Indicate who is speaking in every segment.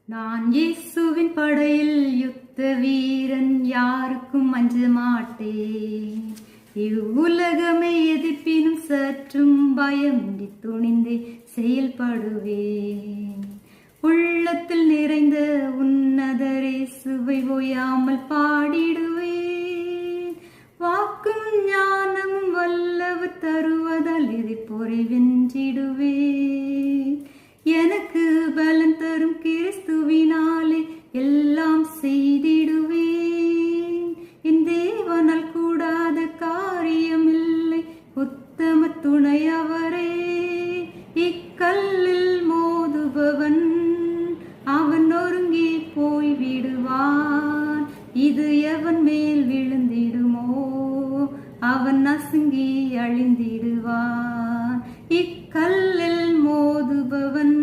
Speaker 1: நான் இயேசுவின் படையில் யுத்த வீரன், யாருக்கும் அஞ்ச மாட்டேன். இவ்வுலகமே எதிர்ப்பினும் சற்றும் பயமின்றி துணிந்தே செயல்படுவேன். உள்ளத்தில் நிறைந்த உன்னதரே சுவை ஓயாமல் பாடிடுவேன். வாக்கும் ஞானமும் வல்லவர் தருவதால் எதிர்ப்போரை வென்றிடுவேன். எனக்கு பலன் தரும் கிறிஸ்துவினாலே எல்லாம் செய்திடுவேன். என் தேவனால் கூடாத காரியம் இல்லை, உத்தம துணை அவரே. இக்கல்லில் மோதுபவன் அவன் நொறுங்கி போய் விடுவான். இது எவன் மேல் விழுந்திடுமோ அவன் நசுங்கி அழிந்திடுவான். இக்கல்லில் மோதுபவன்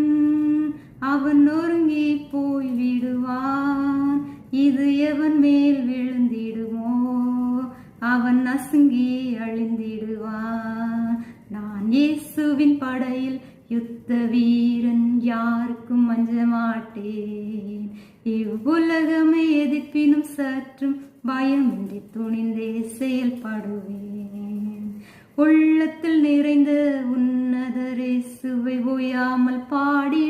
Speaker 1: அவன் நொறுங்கி போய் விடுவான். இது எவன் மேல் விழுந்திடுமோ அவன் நசுங்கி அழிந்திடுவான். நான் இயேசுவின் படையில் யுத்த வீரன், யாருக்கும் அஞ்ச மாட்டேன். இவ்வுலகமே எதிர்ப்பினும் சற்றும் பயமின்றி துணிந்தே செயல்படுவேன். உள்ளத்தில் நிறைந்த உன்னதரே சுவை ஓயாமல் பாடி